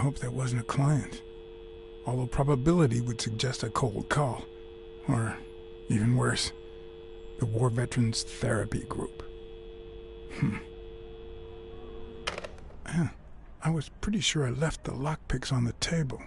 hope that wasn't a client. Although probability would suggest a cold call. Or, even worse, the War Veterans Therapy Group. I was pretty sure I left the lockpicks on the table.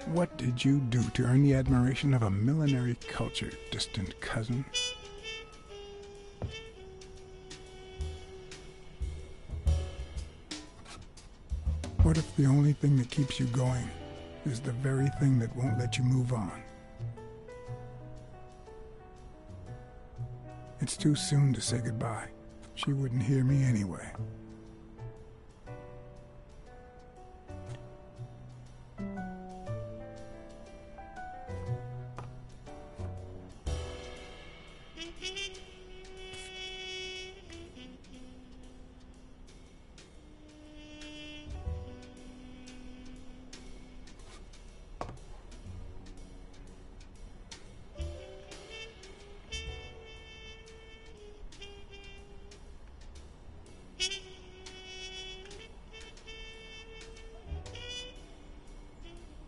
What did you do to earn the admiration of a millinery culture, distant cousin? What if the only thing that keeps you going is the very thing that won't let you move on? It's too soon to say goodbye. She wouldn't hear me anyway.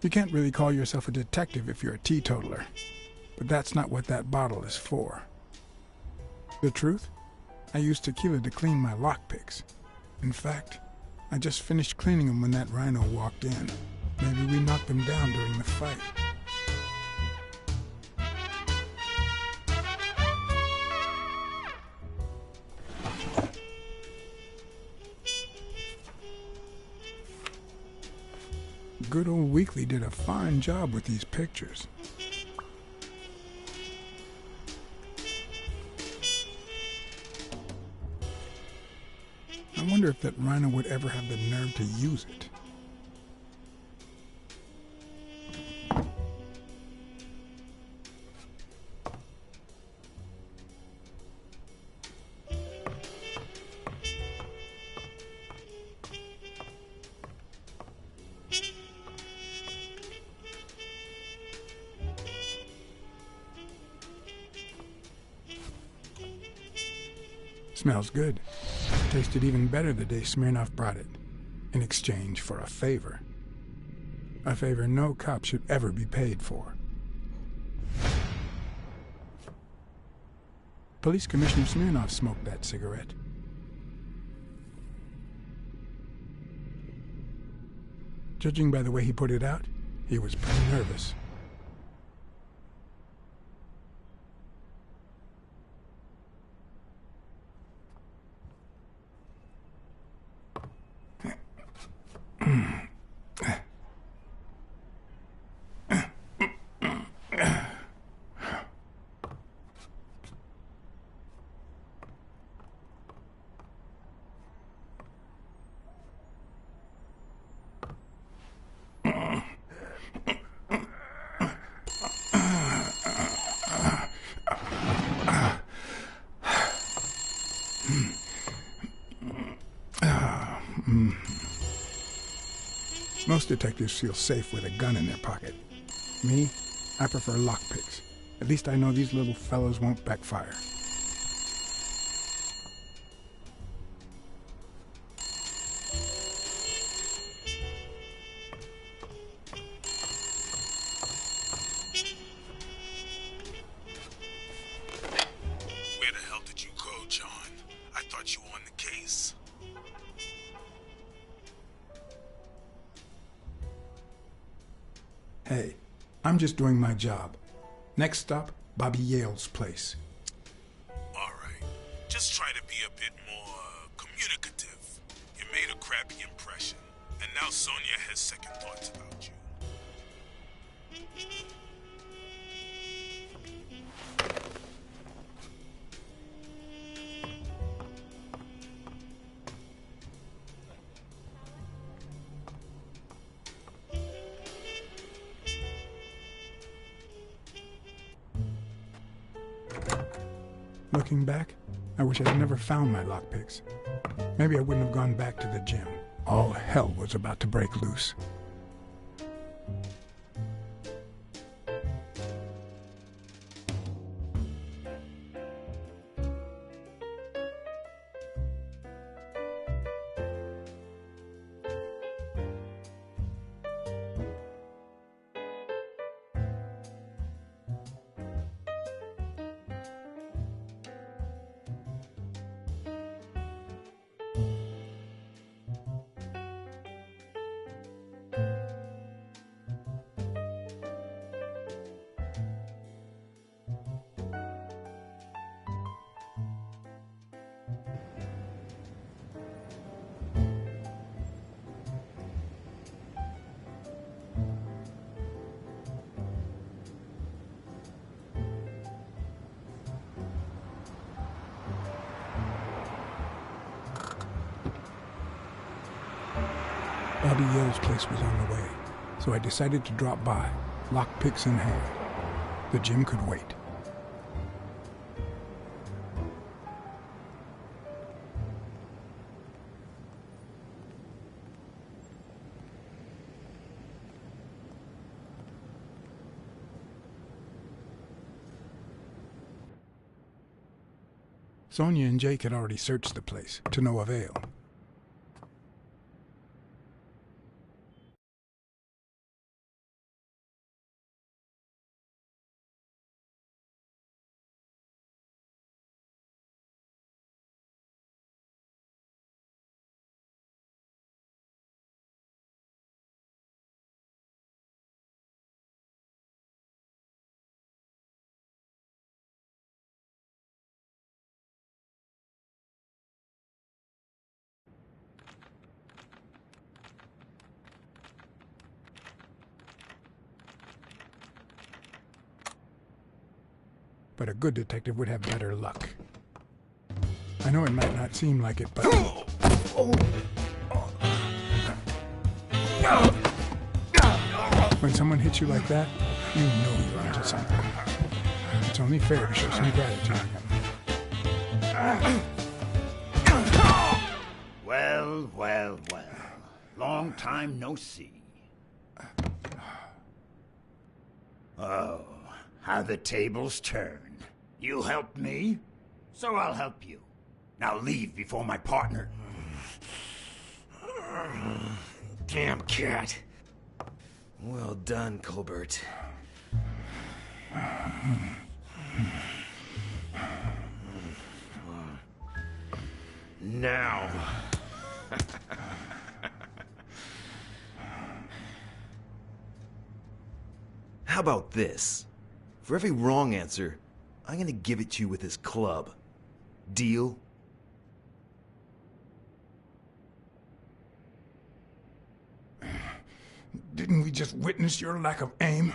You can't really call yourself a detective if you're a teetotaler, but that's not what that bottle is for. The truth? I used tequila to clean my lockpicks. In fact, I just finished cleaning them when that rhino walked in. Maybe we knocked them down during the fight. Good old Weekly did a fine job with these pictures. I wonder if that rhino would ever have the nerve to use it. Smells good. Tasted even better the day Smirnoff brought it, in exchange for a favor. A favor no cop should ever be paid for. Police Commissioner Smirnoff smoked that cigarette. Judging by the way he put it out, he was pretty nervous. Most detectives feel safe with a gun in their pocket. Me, I prefer lockpicks. At least I know these little fellows won't backfire. Where the hell did you go, John? I thought you were on the case. Hey, I'm just doing my job. Next stop, Bobby Yale's place. All right. Just try to be a bit more communicative. You made a crappy impression, and now Sonia has second thoughts about you. Looking back, I wish I'd never found my lockpicks. Maybe I wouldn't have gone back to the gym. All hell was about to break loose. Bobby Yell's place was on the way, so I decided to drop by, lockpicks in hand. The gym could wait. Sonia and Jake had already searched the place, to no avail. But a good detective would have better luck. I know it might not seem like it, but... When someone hits you like that, you know you're onto something. It's only fair to show some gratitude. Well, well, well. Long time no see. Oh, how the tables turn. You helped me, so I'll help you. Now leave before my partner... Damn cat. Well done, Colbert. Now. How about this? For every wrong answer, I'm gonna give it to you with this club. Deal? Didn't we just witness your lack of aim?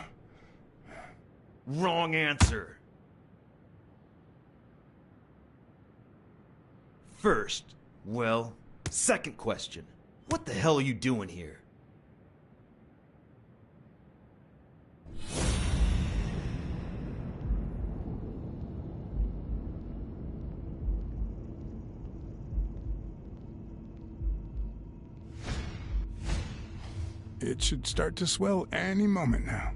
Wrong answer. First, well, second question. What the hell are you doing here? It should start to swell any moment now.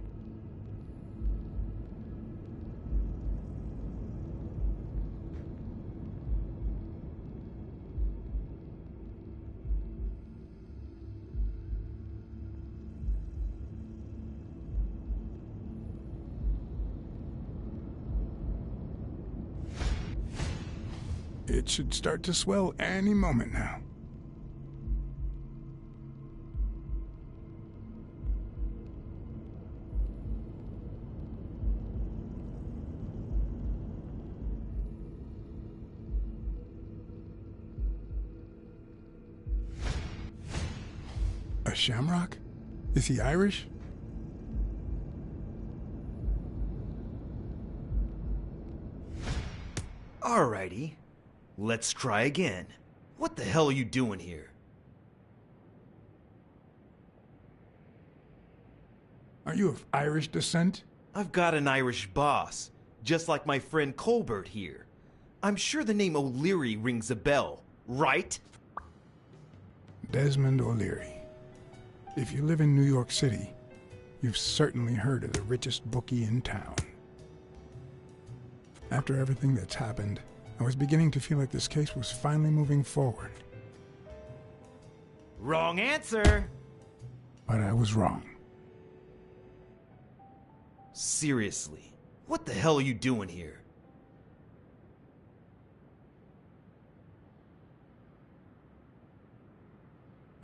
It should start to swell any moment now. A shamrock? Is he Irish? Alrighty. Let's try again. What the hell are you doing here? Are you of Irish descent? I've got an Irish boss, just like my friend Colbert here. I'm sure the name O'Leary rings a bell, right? Desmond O'Leary. If you live in New York City, you've certainly heard of the richest bookie in town. After everything that's happened, I was beginning to feel like this case was finally moving forward. Wrong answer! But I was wrong. Seriously, what the hell are you doing here?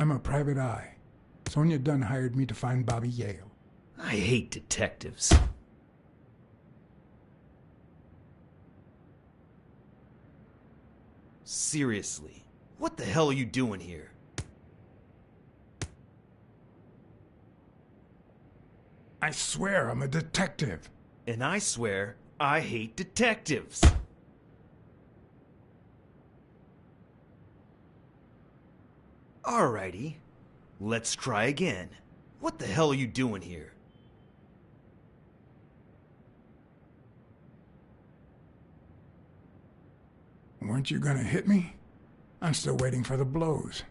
I'm a private eye. Sonia Dunn hired me to find Bobby Yale. I hate detectives. Seriously, what the hell are you doing here? I swear I'm a detective. And I swear, I hate detectives. Alrighty, let's try again. What the hell are you doing here? Weren't you gonna hit me? I'm still waiting for the blows.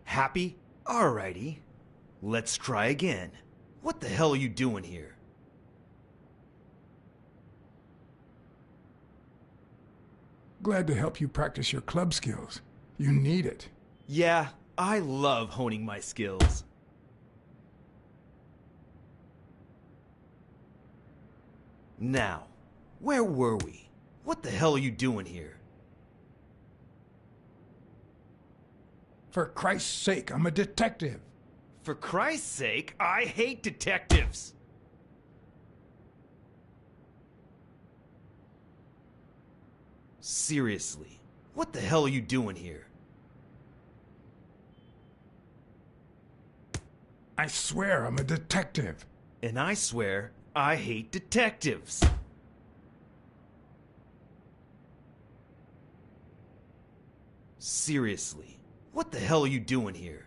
Happy? Alrighty, let's try again. What the hell are you doing here? Glad to help you practice your club skills. You need it. Yeah, I love honing my skills. Now, where were we? What the hell are you doing here? For Christ's sake, I'm a detective. For Christ's sake, I hate detectives! Seriously, what the hell are you doing here? I swear I'm a detective. And I swear, I hate detectives. Seriously, what the hell are you doing here?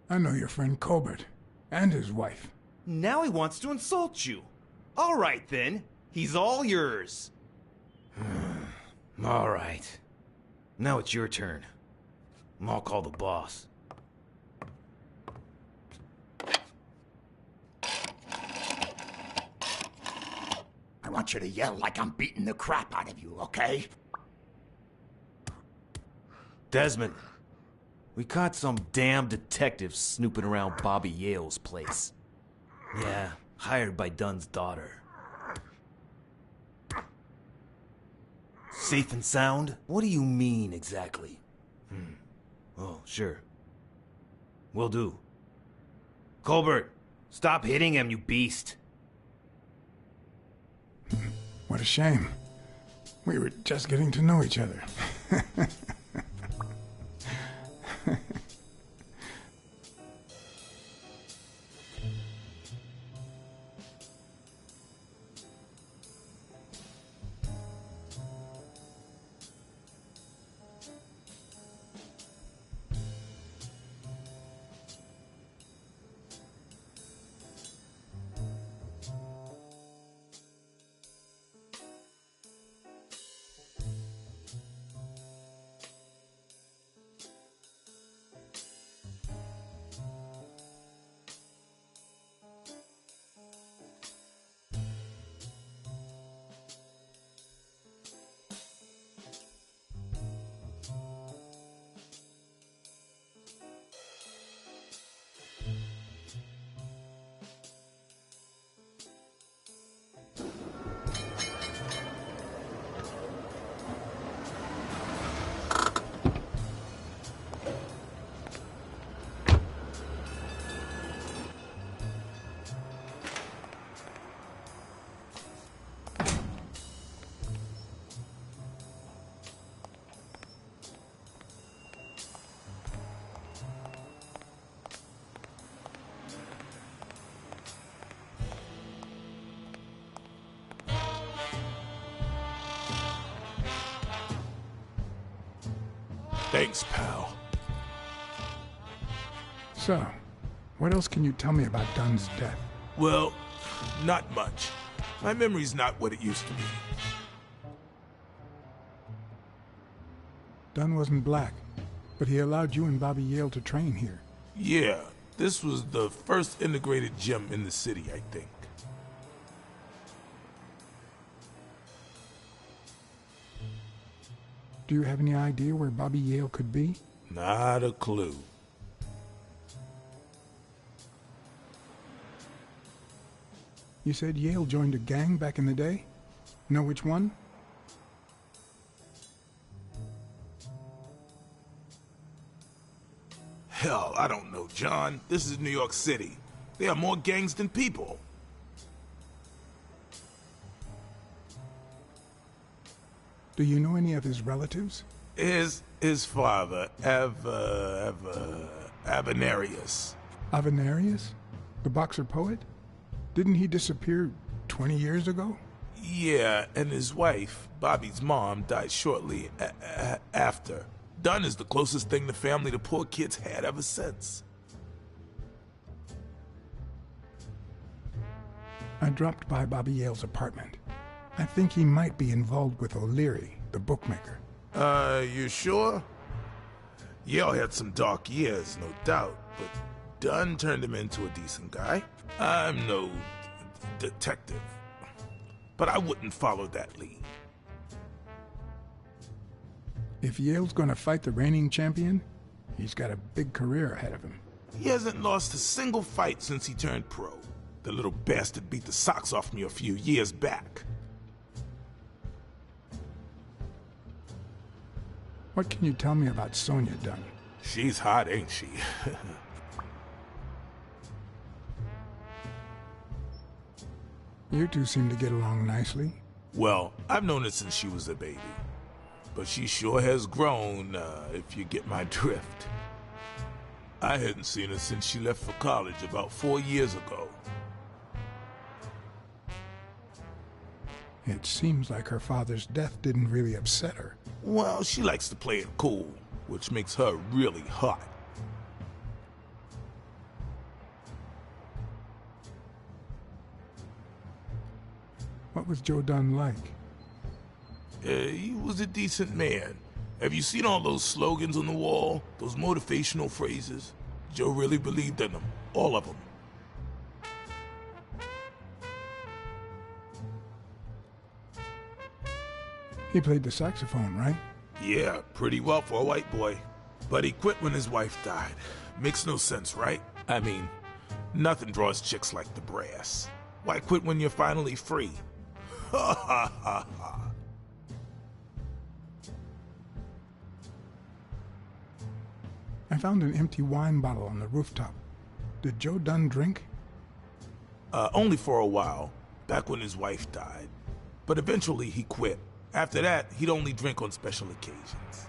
I know your friend Colbert and his wife. Now he wants to insult you. All right then, he's all yours. All right. Now it's your turn. I'll call the boss. I want you to yell like I'm beating the crap out of you, okay? Desmond, we caught some damn detective snooping around Bobby Yale's place. Yeah, hired by Dunn's daughter. Safe and sound? What do you mean, exactly? Oh, sure. Will do. Colbert, stop hitting him, you beast. What a shame. We were just getting to know each other. Thanks, pal. So, what else can you tell me about Dunn's death? Well, not much. My memory's not what it used to be. Dunn wasn't black, but he allowed you and Bobby Yale to train here. Yeah, this was the first integrated gym in the city, I think. Do you have any idea where Bobby Yale could be? Not a clue. You said Yale joined a gang back in the day? Know which one? Hell, I don't know, John. This is New York City. There are more gangs than people. Do you know any of his relatives? His father, Avenarius. Avenarius? The boxer poet? Didn't he disappear 20 years ago? Yeah, and his wife, Bobby's mom, died shortly after. Dunn is the closest thing the family to poor kids had ever since. I dropped by Bobby Yale's apartment. I think he might be involved with O'Leary, the bookmaker. You sure? Yale had some dark years, no doubt, but Dunn turned him into a decent guy. I'm no detective, but I wouldn't follow that lead. If Yale's gonna fight the reigning champion, he's got a big career ahead of him. He hasn't lost a single fight since he turned pro. The little bastard beat the socks off me a few years back. What can you tell me about Sonya Dunn? She's hot, ain't she? You two seem to get along nicely. Well, I've known her since she was a baby. But she sure has grown, if you get my drift. I hadn't seen her since she left for college about 4 years ago. It seems like her father's death didn't really upset her. Well, she likes to play it cool, which makes her really hot. What was Joe Dunn like? He was a decent man. Have you seen all those slogans on the wall? Those motivational phrases? Joe really believed in them. All of them. He played the saxophone, right? Yeah, pretty well for a white boy. But he quit when his wife died. Makes no sense, right? I mean, nothing draws chicks like the brass. Why quit when you're finally free? Ha ha ha ha. I found an empty wine bottle on the rooftop. Did Joe Dunn drink? Only for a while, back when his wife died. But eventually he quit. After that, he'd only drink on special occasions.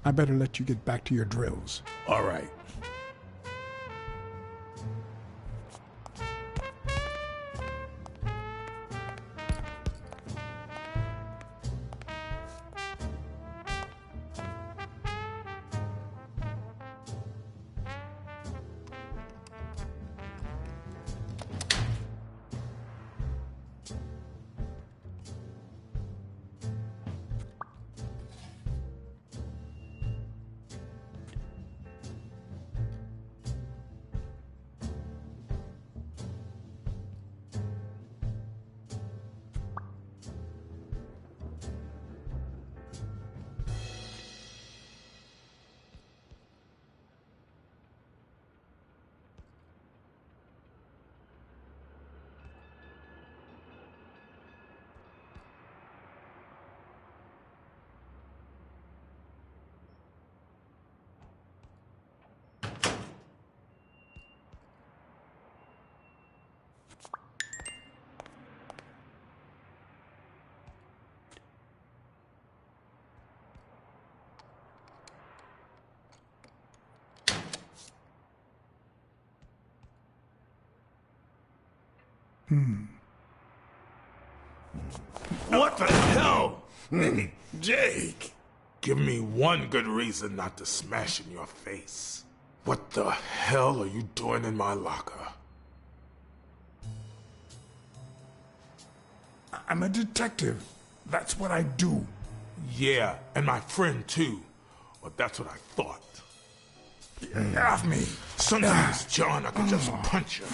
I better let you get back to your drills. All right. What the hell? Jake, give me one good reason not to smash in your face. What the hell are you doing in my locker? I'm a detective. That's what I do. Yeah, and my friend too. Well, that's what I thought. Get off me. Sometimes, John, I could just punch you.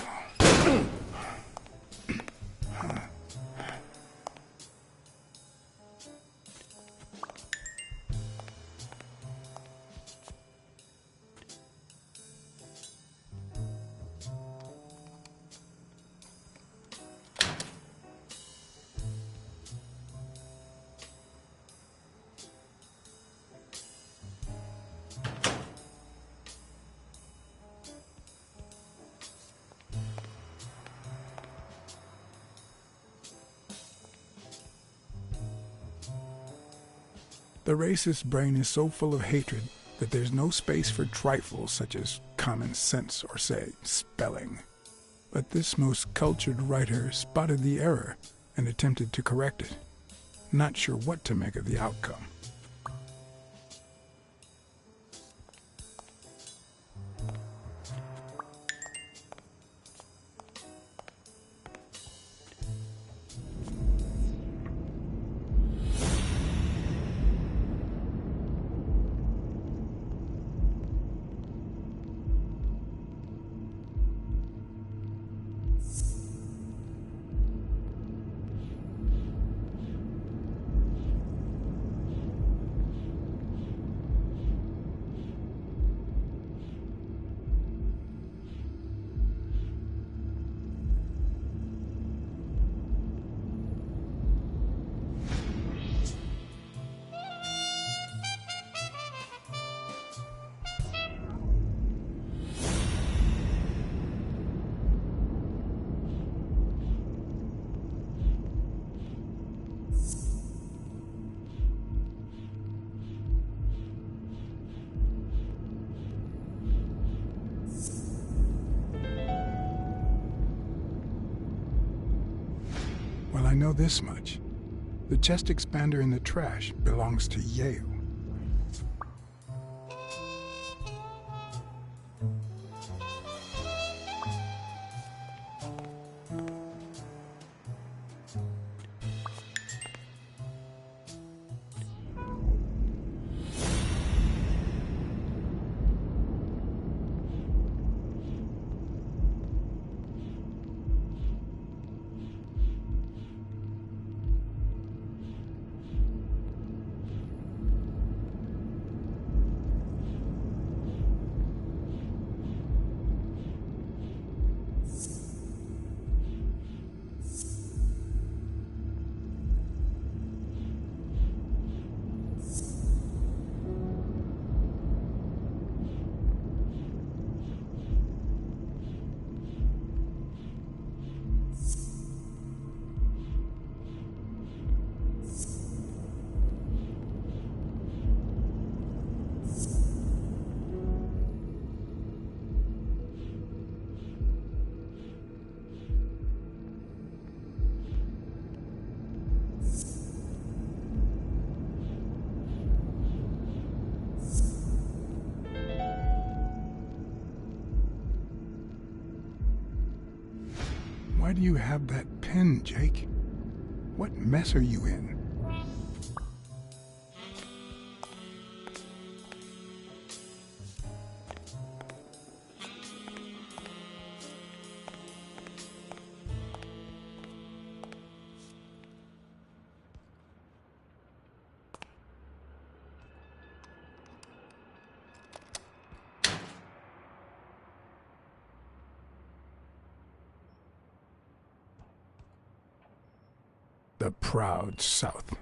The racist brain is so full of hatred that there's no space for trifles such as common sense or, say, spelling. But this most cultured writer spotted the error and attempted to correct it, not sure what to make of the outcome. Well, I know this much. The chest expander in the trash belongs to Yale. Why do you have that pen, Jake? What mess are you in? The proud South.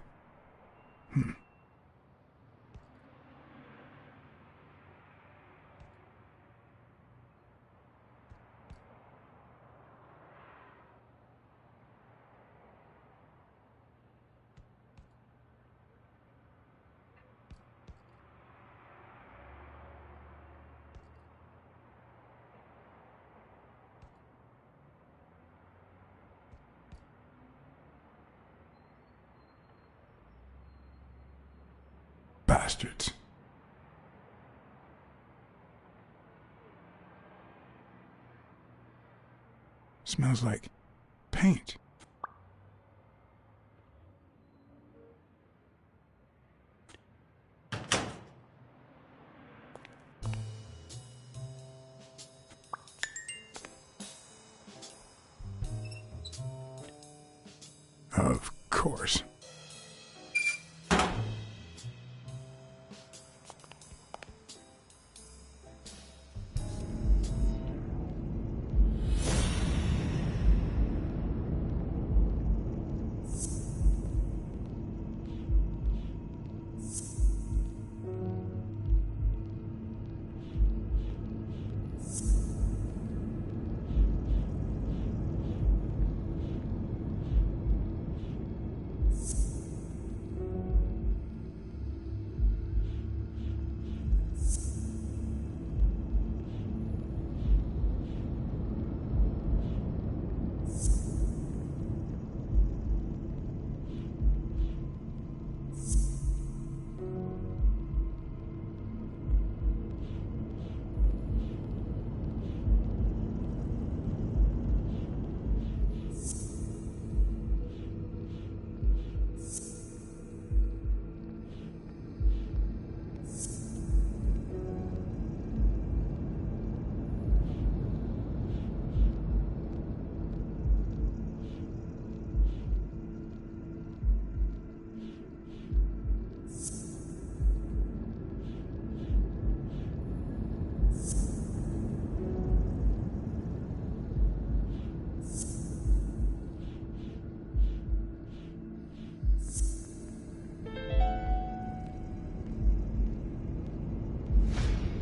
bastards. Smells like paint. Of course.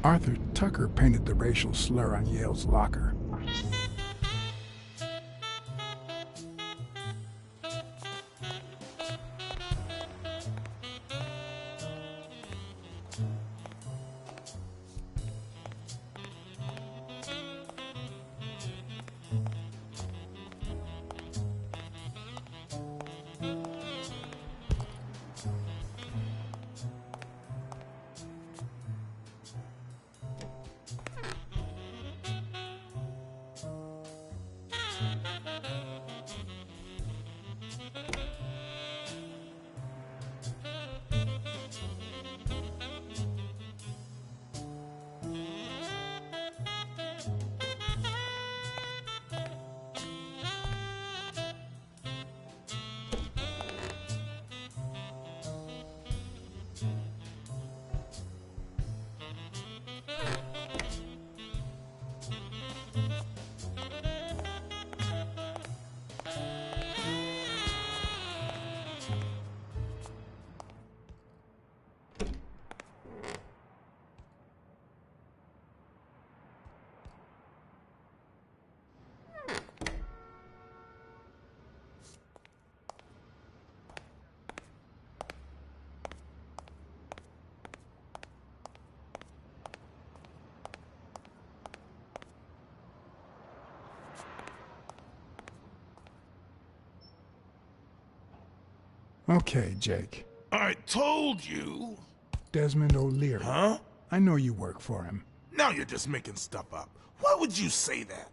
Arthur Tucker painted the racial slur on Yale's locker. Okay, Jake. I told you. Desmond O'Leary. Huh? I know you work for him. Now you're just making stuff up. Why would you say that?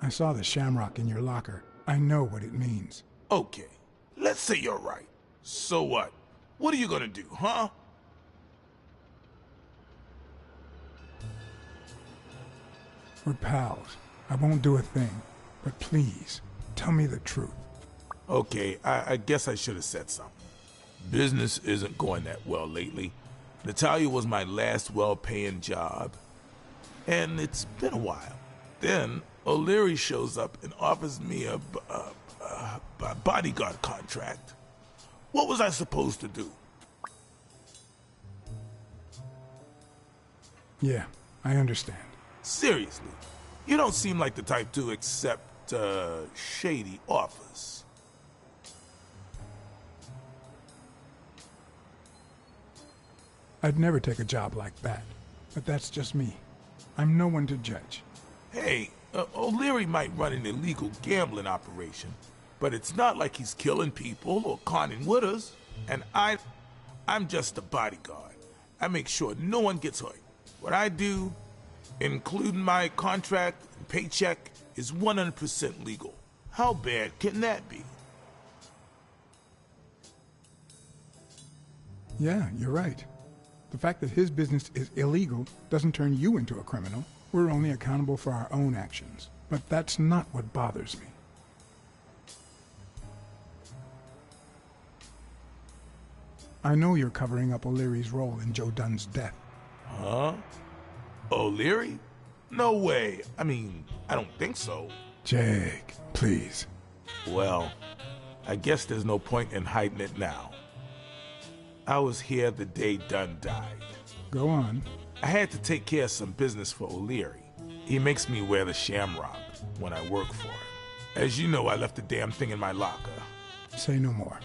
I saw the shamrock in your locker. I know what it means. Okay, let's say you're right. So what? What are you gonna do, huh? We're pals. I won't do a thing. But please, tell me the truth. Okay, I guess I should have said something. Business isn't going that well lately. Natalia was my last well-paying job. And it's been a while. Then O'Leary shows up and offers me a bodyguard contract. What was I supposed to do? Yeah, I understand. Seriously, you don't seem like the type to accept shady offers. I'd never take a job like that, but that's just me. I'm no one to judge. Hey, O'Leary might run an illegal gambling operation, But it's not like he's killing people or conning with us. And I'm just a bodyguard. I make sure no one gets hurt. What I do, including my contract and paycheck, is 100% legal. How bad can that be? Yeah, you're right. The fact that his business is illegal doesn't turn you into a criminal. We're only accountable for our own actions. But that's not what bothers me. I know you're covering up O'Leary's role in Joe Dunn's death. Huh? O'Leary? No way. I mean, I don't think so. Jake, please. Well, I guess there's no point in hiding it now. I was here the day Dunn died. Go on. I had to take care of some business for O'Leary. He makes me wear the shamrock when I work for him. As you know, I left the damn thing in my locker. Say no more.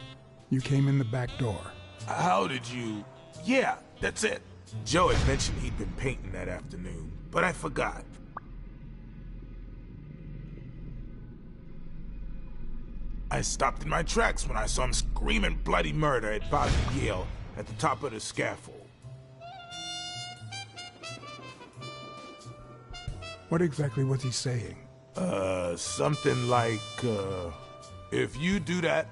You came in the back door. How did you... Yeah, that's it. Joe had mentioned he'd been painting that afternoon, but I forgot. I stopped in my tracks when I saw him screaming bloody murder at Bobby Yale at the top of the scaffold. What exactly was he saying? Something like, if you do that,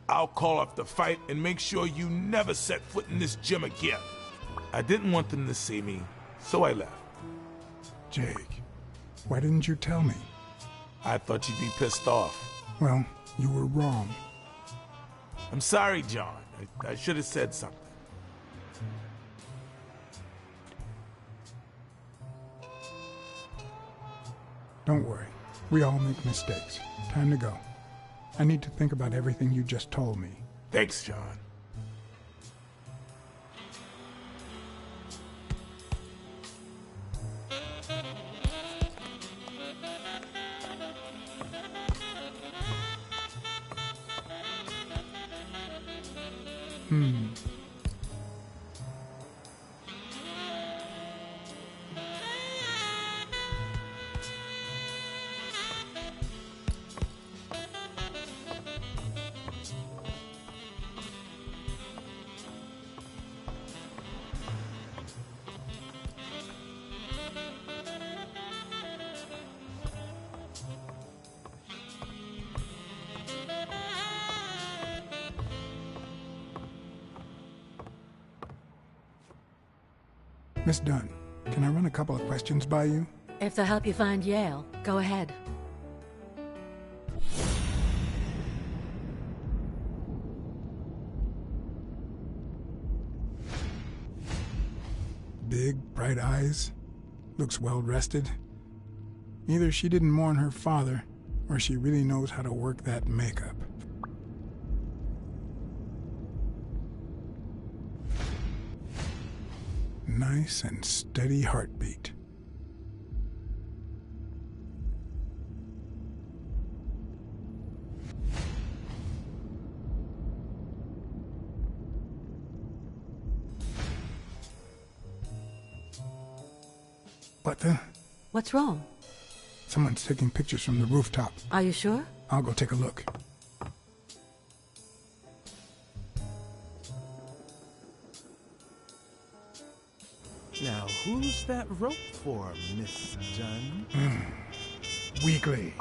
I'll call off the fight and make sure you never set foot in this gym again. I didn't want them to see me, so I left. Jake, why didn't you tell me? I thought you'd be pissed off. Well, you were wrong. I'm sorry, John. I should have said something. Don't worry. We all make mistakes. Time to go. I need to think about everything you just told me. Thanks, John. Miss Dunn, can I run a couple of questions by you? If they'll help you find Yale, go ahead. Big, bright eyes. Looks well rested. Either she didn't mourn her father, or she really knows how to work that makeup. Nice and steady heartbeat. What the? What's wrong? Someone's taking pictures from the rooftop. Are you sure? I'll go take a look. Now, who's that rope for, Miss Dunn? Weekly.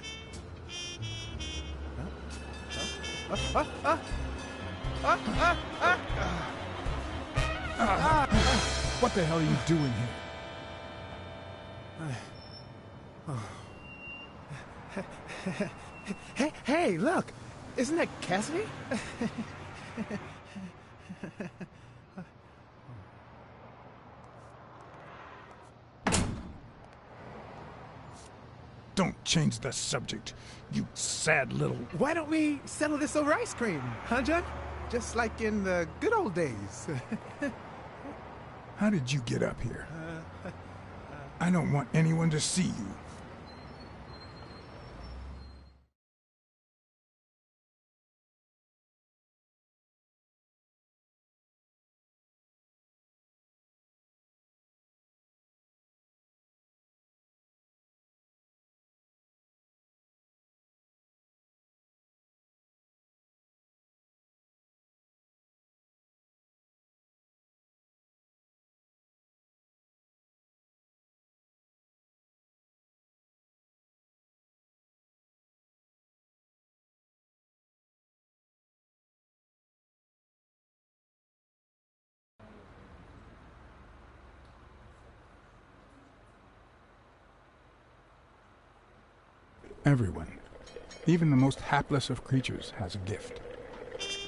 What the hell are you doing here? Hey, look! Isn't that Cassidy? Don't change the subject, you sad little... Why don't we settle this over ice cream, huh, John? Just like in the good old days. How did you get up here? I don't want anyone to see you. Everyone, even the most hapless of creatures, has a gift.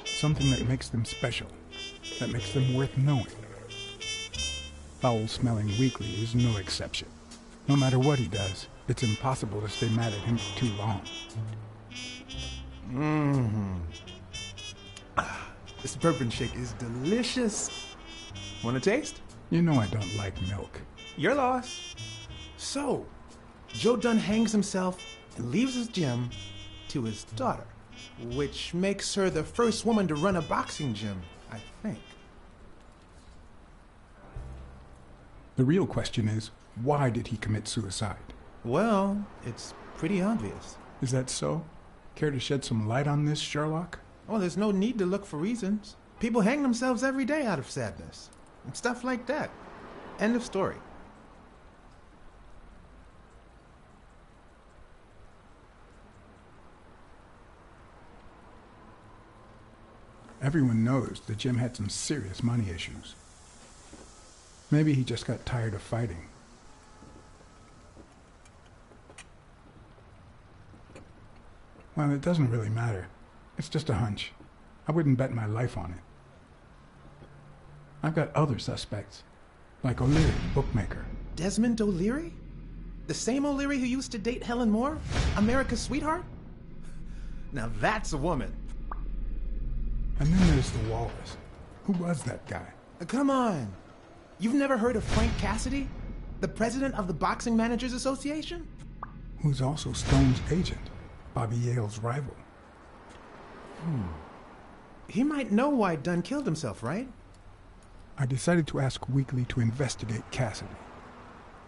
Something that makes them special, that makes them worth knowing. Foul-smelling Weekly is no exception. No matter what he does, it's impossible to stay mad at him for too long. This bourbon shake is delicious. Want a taste? You know I don't like milk. Your loss. So, Joe Dunn hangs himself and leaves his gym to his daughter, which makes her the first woman to run a boxing gym, I think. The real question is, why did he commit suicide? Well, it's pretty obvious. Is that so? Care to shed some light on this, Sherlock? Well, there's no need to look for reasons. People hang themselves every day out of sadness. And stuff like that. End of story. Everyone knows that Jim had some serious money issues. Maybe he just got tired of fighting. Well, it doesn't really matter. It's just a hunch. I wouldn't bet my life on it. I've got other suspects, like O'Leary, bookmaker. Desmond O'Leary? The same O'Leary who used to date Helen Moore? America's sweetheart? Now that's a woman. And then there's the Walrus. Who was that guy? Come on. You've never heard of Frank Cassidy? The president of the Boxing Managers Association? Who's also Stone's agent, Bobby Yale's rival. He might know why Dunn killed himself, right? I decided to ask Weekly to investigate Cassidy.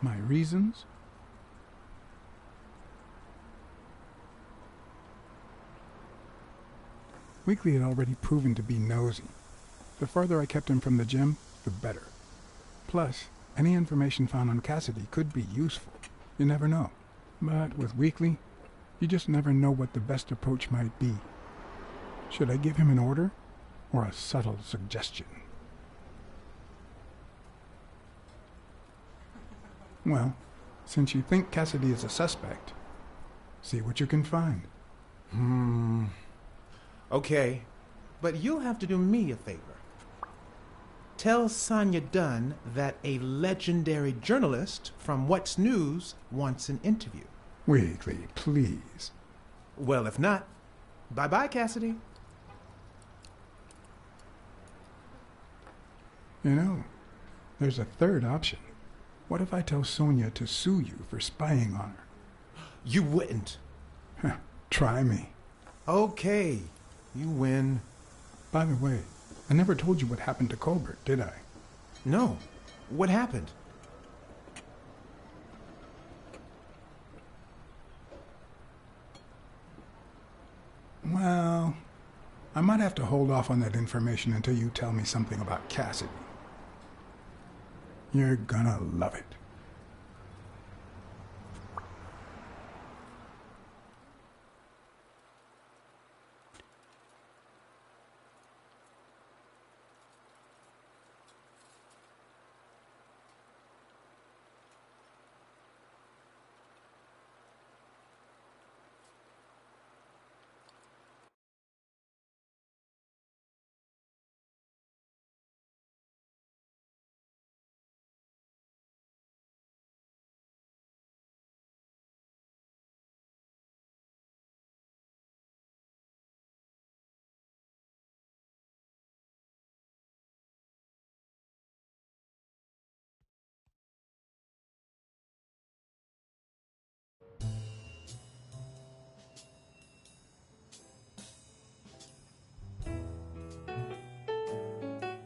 My reasons? Weekly had already proven to be nosy. The farther I kept him from the gym, the better. Plus, any information found on Cassidy could be useful. You never know. But with Weekly, you just never know what the best approach might be. Should I give him an order, or a subtle suggestion? Well, since you think Cassidy is a suspect, see what you can find. Okay, but you'll have to do me a favor. Tell Sonia Dunn that a legendary journalist from What's News wants an interview. Weekly, please. Well, if not, bye-bye, Cassidy. You know, there's a third option. What if I tell Sonia to sue you for spying on her? You wouldn't. Try me. Okay, you win. By the way, I never told you what happened to Colbert, did I? No. What happened? Well, I might have to hold off on that information until you tell me something about Cassidy. You're gonna love it.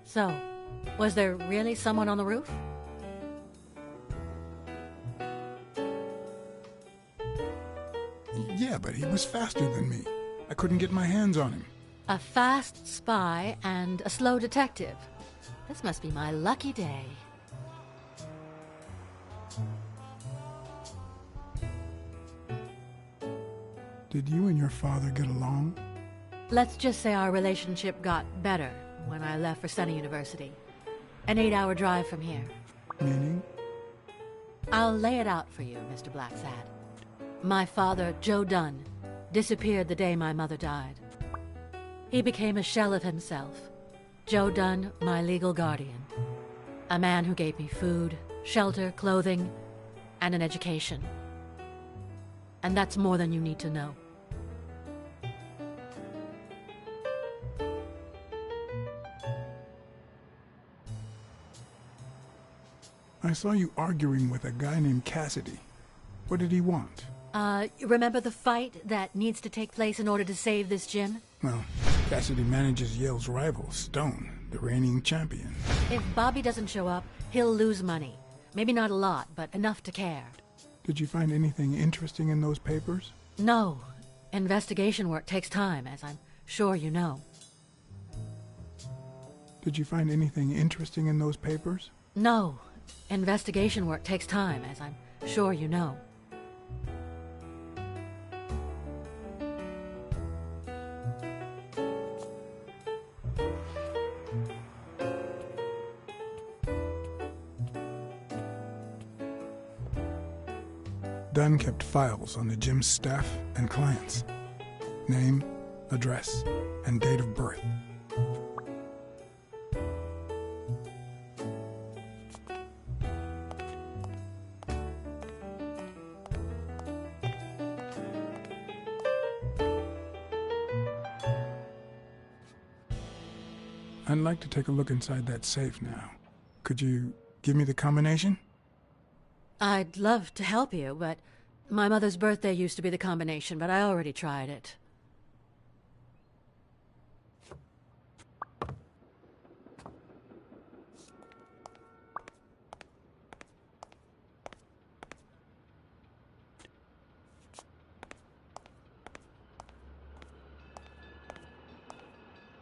So, was there really someone on the roof? Yeah, but he was faster than me. I couldn't get my hands on him. A fast spy and a slow detective. This must be my lucky day. Did you and your father get along? Let's just say our relationship got better when I left for Sunny University. An 8-hour drive from here. Meaning? I'll lay it out for you, Mr. Blacksad. My father, Joe Dunn, disappeared the day my mother died. He became a shell of himself. Joe Dunn, my legal guardian. A man who gave me food, shelter, clothing, and an education. And that's more than you need to know. I saw you arguing with a guy named Cassidy. What did he want? Remember the fight that needs to take place in order to save this gym? Well, Cassidy manages Yale's rival, Stone, the reigning champion. If Bobby doesn't show up, he'll lose money. Maybe not a lot, but enough to care. Did you find anything interesting in those papers? No. Investigation work takes time, as I'm sure you know. Did you find anything interesting in those papers? No. Investigation work takes time, as I'm sure you know. Dunn kept files on the gym's staff and clients. Name, address, and date of birth. I'd like to take a look inside that safe now. Could you give me the combination? I'd love to help you, but my mother's birthday used to be the combination, but I already tried it.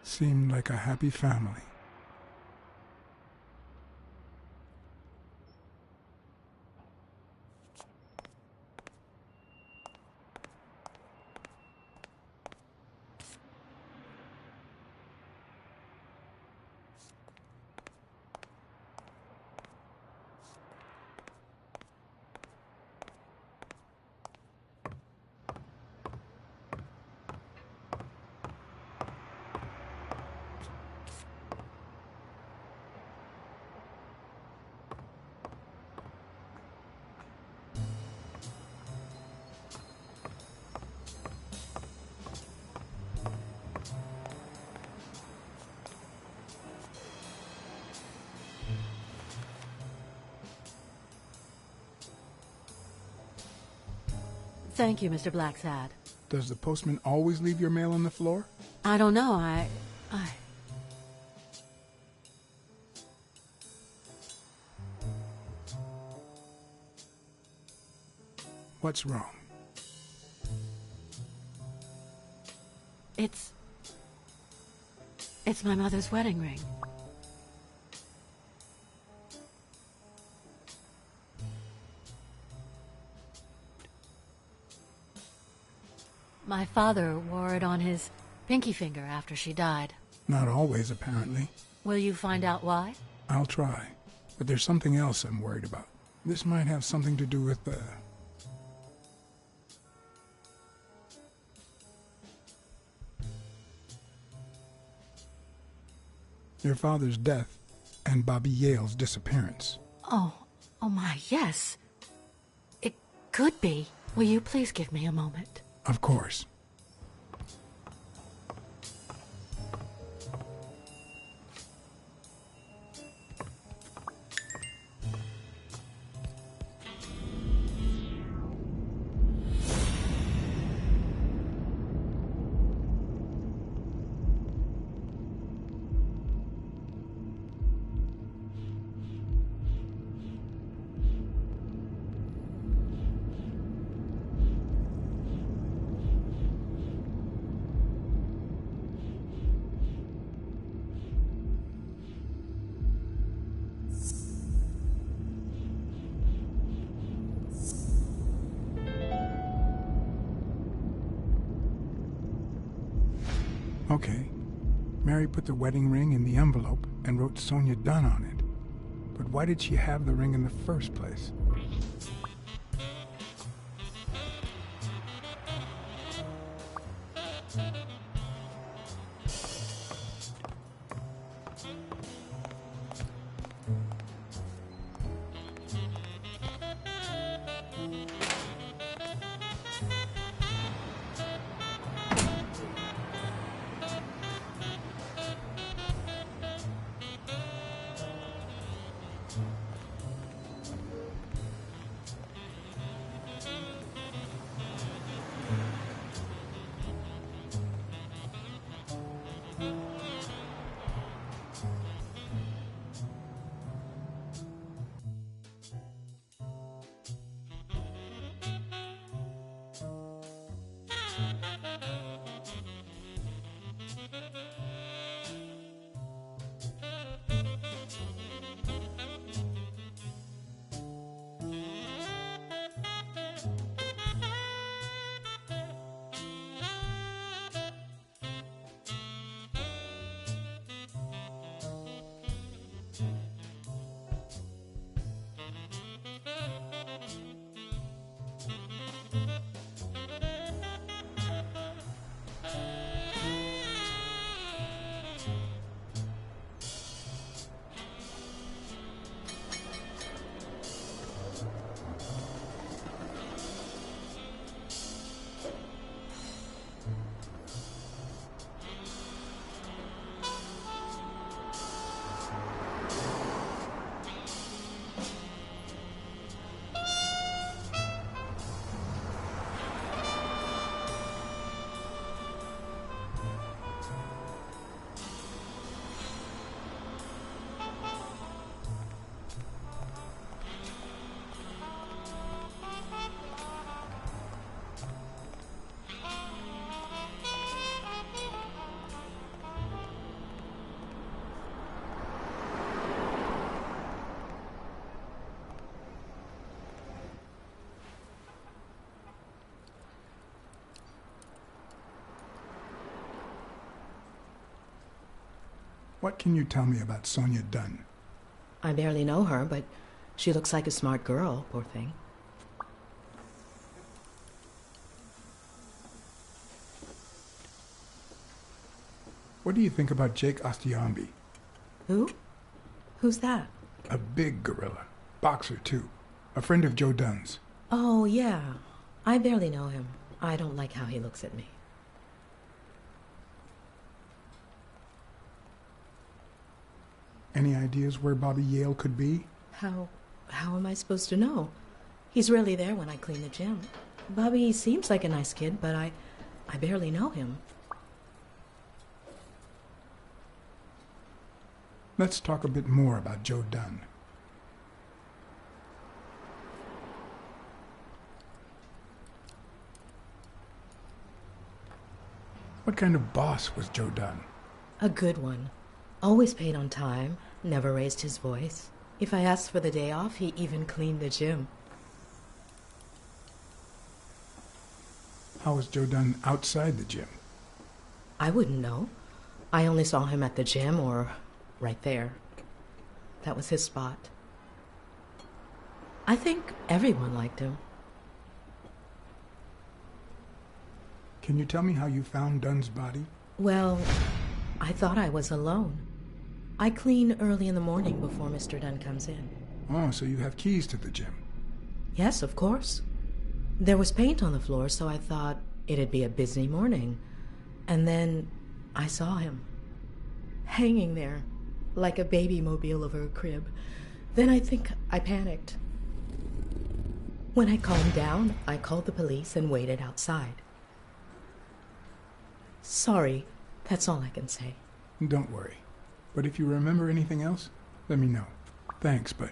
Seemed like a happy family. Thank you, Mr. Blacksad. Does the postman always leave your mail on the floor? I don't know, I... What's wrong? It's my mother's wedding ring. My father wore it on his pinky finger after she died. Not always, apparently. Will you find out why? I'll try. But there's something else I'm worried about. This might have something to do with your father's death and Bobby Yale's disappearance. Oh my, yes. It could be. Will you please give me a moment? Of course. Okay. Mary put the wedding ring in the envelope and wrote Sonia Dunn on it. But why did she have the ring in the first place? What can you tell me about Sonia Dunn? I barely know her, but she looks like a smart girl, poor thing. What do you think about Jake Ostiambi? Who? Who's that? A big gorilla. Boxer, too. A friend of Joe Dunn's. Oh, yeah. I barely know him. I don't like how he looks at me. Any ideas where Bobby Yale could be? How am I supposed to know? He's rarely there when I clean the gym. Bobby seems like a nice kid, but I barely know him. Let's talk a bit more about Joe Dunn. What kind of boss was Joe Dunn? A good one. Always paid on time, never raised his voice. If I asked for the day off, he even cleaned the gym. How was Joe Dunn outside the gym? I wouldn't know. I only saw him at the gym or right there. That was his spot. I think everyone liked him. Can you tell me how you found Dunn's body? Well, I thought I was alone. I clean early in the morning before Mr. Dunn comes in. Oh, so you have keys to the gym. Yes, of course. There was paint on the floor, so I thought it'd be a busy morning. And then I saw him, hanging there, like a baby mobile over a crib. Then I think I panicked. When I calmed down, I called the police and waited outside. Sorry, that's all I can say. Don't worry. But if you remember anything else, let me know. Thanks, but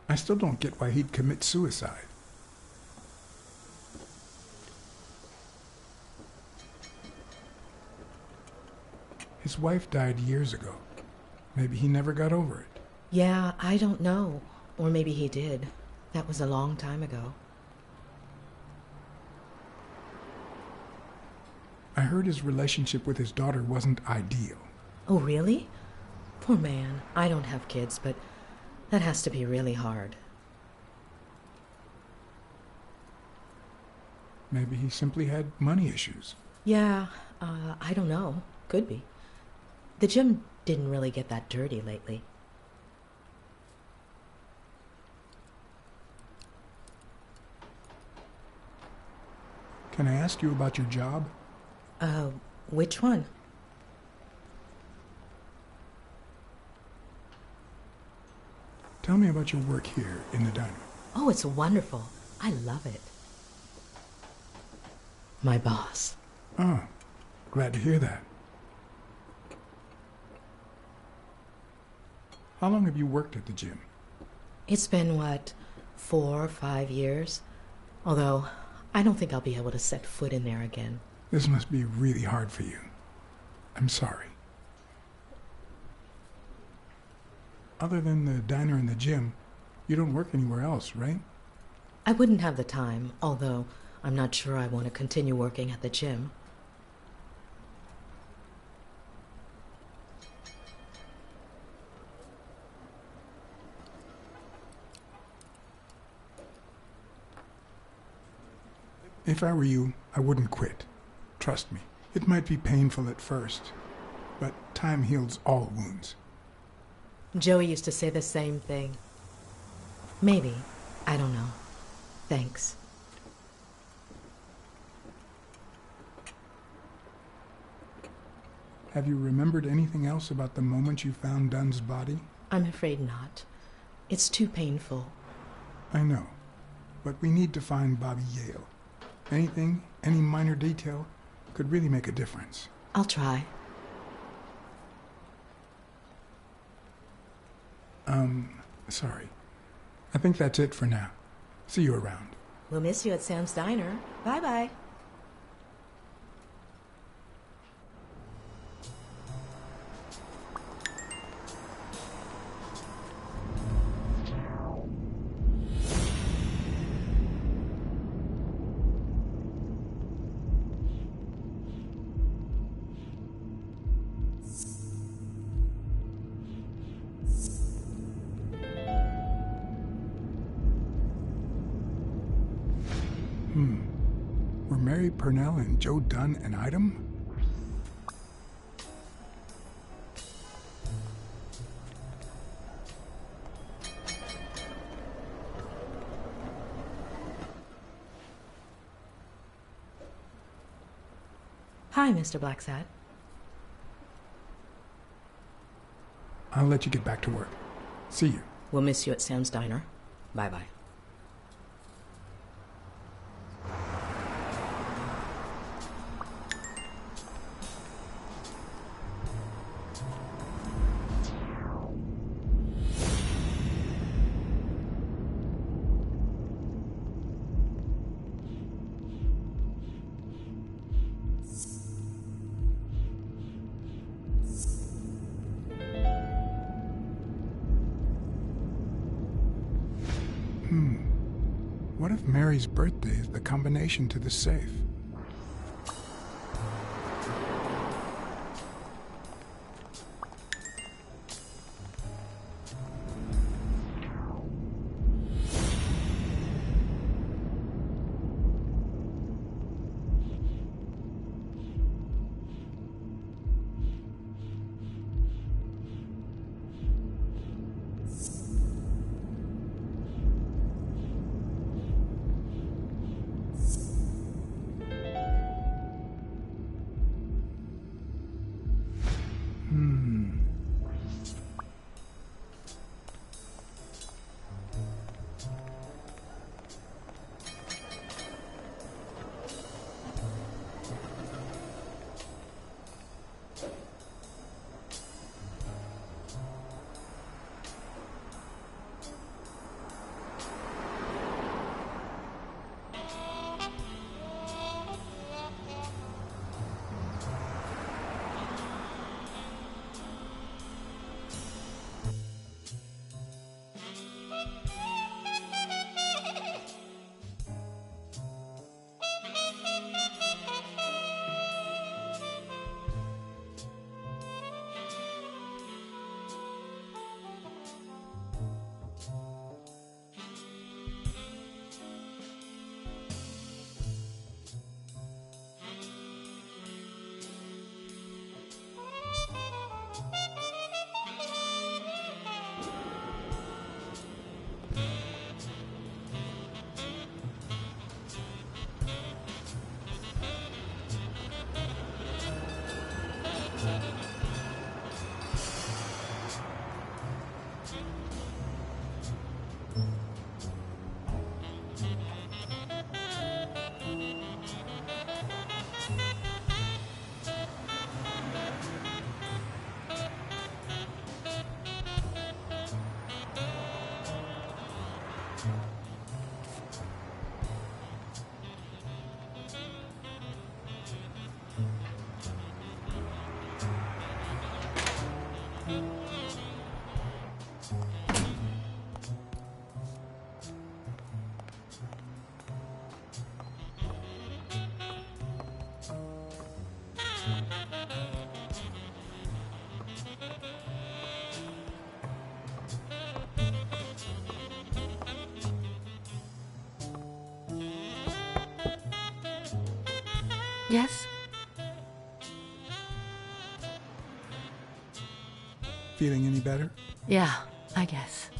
I still don't get why he'd commit suicide. His wife died years ago. Maybe he never got over it. Yeah, I don't know. Or maybe he did. That was a long time ago. I heard his relationship with his daughter wasn't ideal. Oh, really? Poor man. I don't have kids, but that has to be really hard. Maybe he simply had money issues. Yeah, I don't know. Could be. The gym didn't really get that dirty lately. Can I ask you about your job? Which one? Tell me about your work here in the diner. Oh, it's wonderful. I love it. My boss. Oh, glad to hear that. How long have you worked at the gym? It's been, 4 or 5 years? Although, I don't think I'll be able to set foot in there again. This must be really hard for you. I'm sorry. Other than the diner and the gym, you don't work anywhere else, right? I wouldn't have the time, although I'm not sure I want to continue working at the gym. If I were you, I wouldn't quit. Trust me, it might be painful at first, but time heals all wounds. Joey used to say the same thing. Maybe. I don't know. Thanks. Have you remembered anything else about the moment you found Dunn's body? I'm afraid not. It's too painful. I know, but we need to find Bobby Yale. Anything, any minor detail, could really make a difference. I'll try. Sorry. I think that's it for now. See you around. We'll miss you at Sam's Diner. Bye-bye. Mary Purnell and Joe Dunn an item? Hi, Mr. Blacksad. I'll let you get back to work. See you. We'll miss you at Sam's Diner. Bye-bye. What if Mary's birthday is the combination to the safe? Yes? Feeling any better? Yeah, I guess.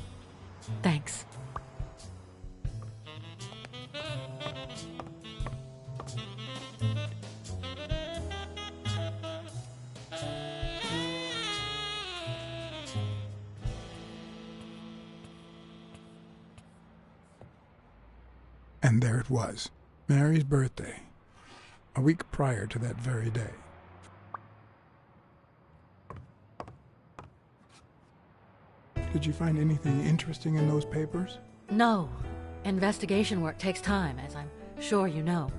Thanks. And there it was, Mary's birthday, a week prior to that very day. Did you find anything interesting in those papers? No. Investigation work takes time, as I'm sure you know.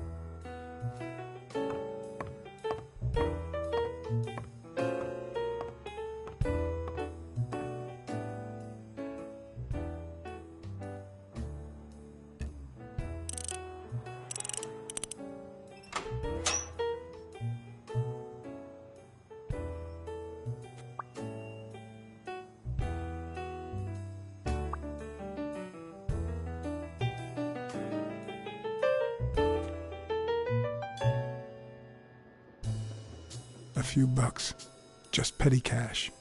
few bucks. Just petty cash.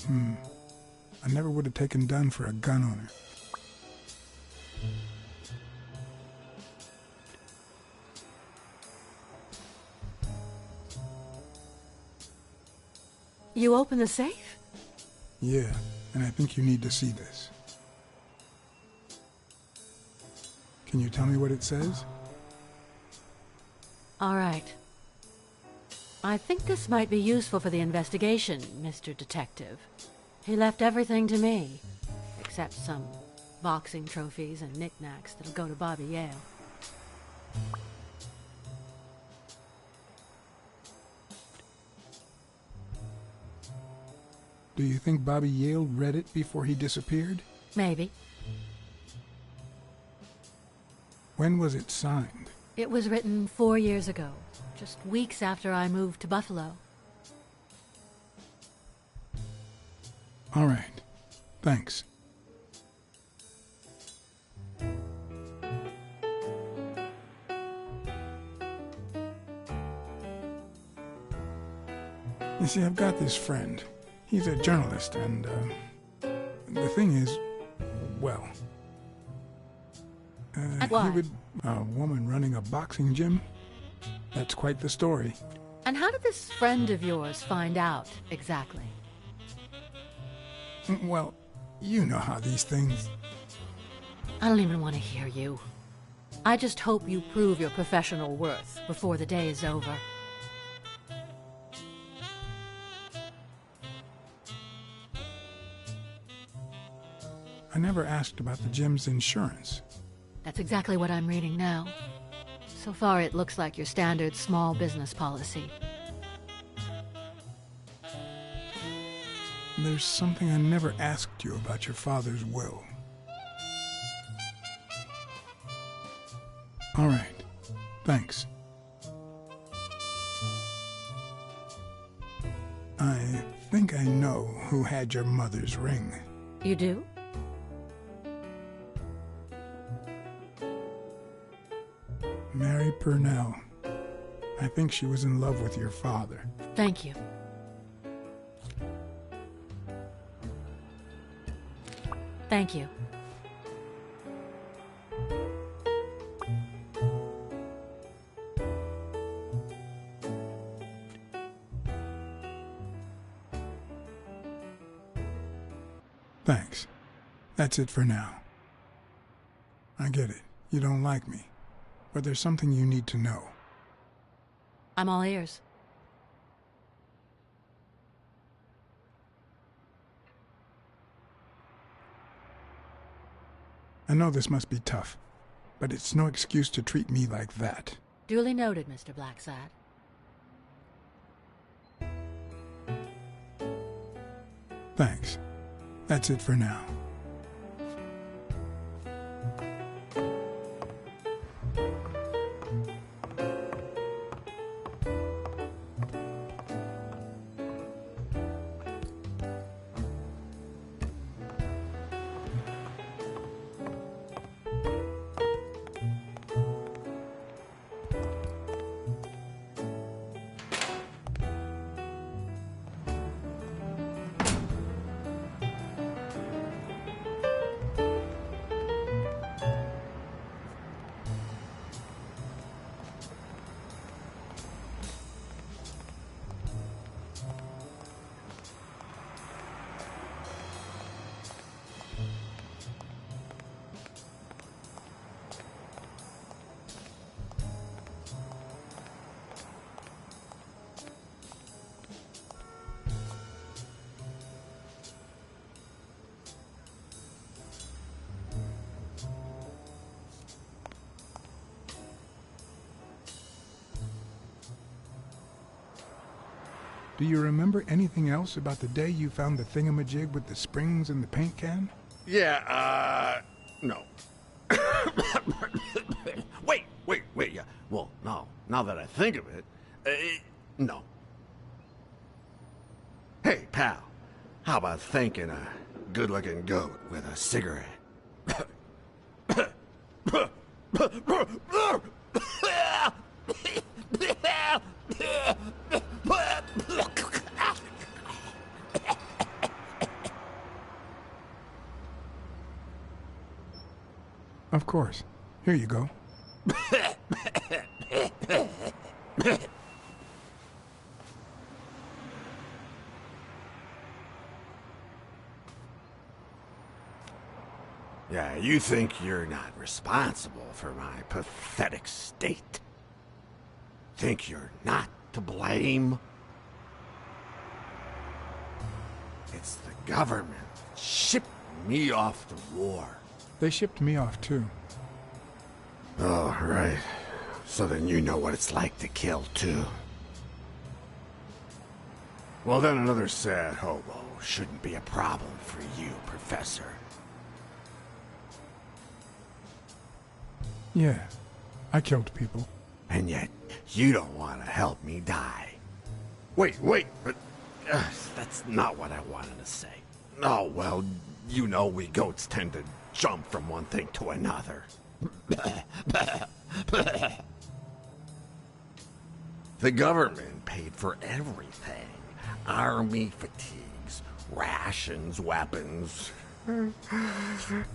I never would have taken Dunn for a gun owner. You open the safe? Yeah, and I think you need to see this. Can you tell me what it says? All right. I think this might be useful for the investigation, Mr. Detective. He left everything to me, except some boxing trophies and knickknacks that'll go to Bobby Yale. Do you think Bobby Yale read it before he disappeared? Maybe. When was it signed? It was written 4 years ago, just weeks after I moved to Buffalo. All right. Thanks. You see, I've got this friend. He's a journalist, and the thing is, well, Why? A woman running a boxing gym? That's quite the story. And how did this friend of yours find out, exactly? Well, you know how these things... I don't even want to hear you. I just hope you prove your professional worth before the day is over. I never asked about the gym's insurance. That's exactly what I'm reading now. So far, it looks like your standard small business policy. There's something I never asked you about your father's will. All right. Thanks. I think I know who had your mother's ring. You do? Mary Purnell. I think she was in love with your father. Thank you. Thank you. Thanks. That's it for now. I get it. You don't like me. But there's something you need to know. I'm all ears. I know this must be tough, but it's no excuse to treat me like that. Duly noted, Mr. Blacksad. Thanks. That's it for now. Do you remember anything else about the day you found the thingamajig with the springs and the paint can? Yeah, no. Wait, yeah. Well, no, now that I think of it, no. Hey, pal, how about thanking a good-looking goat with a cigarette? Of course. Here you go. Yeah, you think you're not responsible for my pathetic state? Think you're not to blame? It's the government that shipped me off to war. They shipped me off, too. Oh, right. So then you know what it's like to kill, too. Well, then another sad hobo shouldn't be a problem for you, Professor. Yeah, I killed people. And yet, you don't want to help me die. Wait, but that's not what I wanted to say. Oh, well, you know we goats tend to jump from one thing to another. The government paid for everything. Army fatigues, rations, weapons,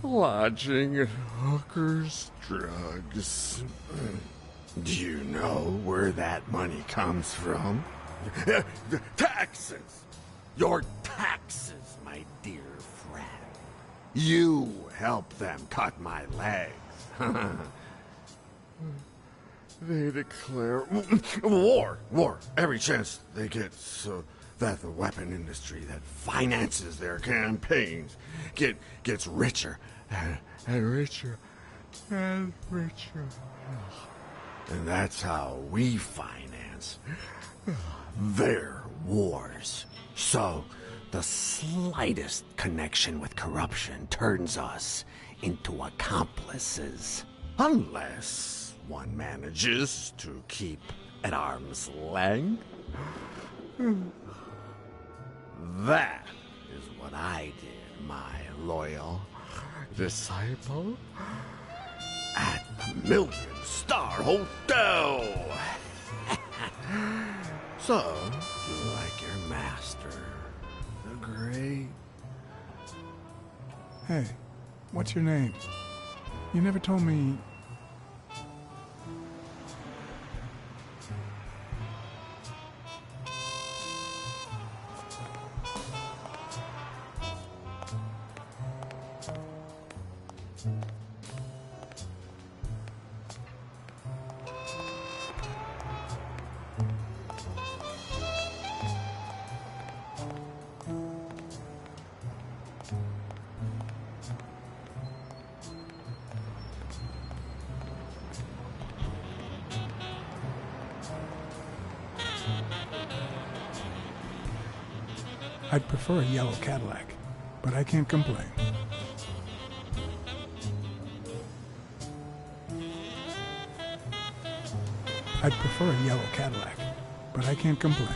lodging, and hookers, drugs. Do you know where that money comes from? Taxes! Your taxes, my dear friend. You help them cut my legs. They declare war. Every chance they get, so that the weapon industry that finances their campaigns gets richer and richer and richer. And that's how we finance their wars. So the slightest connection with corruption turns us into accomplices. Unless one manages to keep at arm's length. That is what I did, my loyal disciple, at the Million-Star Hotel. So, you like your master, the great... Hey, what's your name? You never told me... I'd prefer a yellow Cadillac, but I can't complain. I'd prefer a yellow Cadillac, but I can't complain.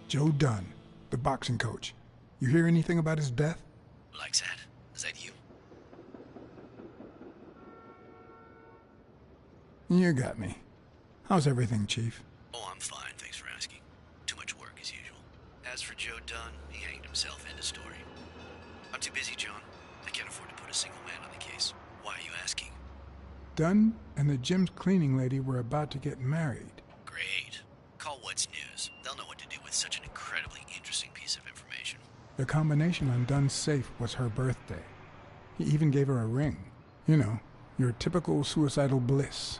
Joe Dunn, the boxing coach. You hear anything about his death? Blacksad, is that you? You got me. How's everything, Chief? Oh, I'm fine, thanks for asking. Too much work as usual. As for Joe Dunn, he hanged himself, end of story. I'm too busy, John. I can't afford to put a single man on the case. Why are you asking? Dunn and the gym's cleaning lady were about to get married. Great. Call What's News. They'll know what to do with such an incredibly interesting piece of information. The combination on Dunn's safe was her birthday. He even gave her a ring. You know, your typical suicidal bliss.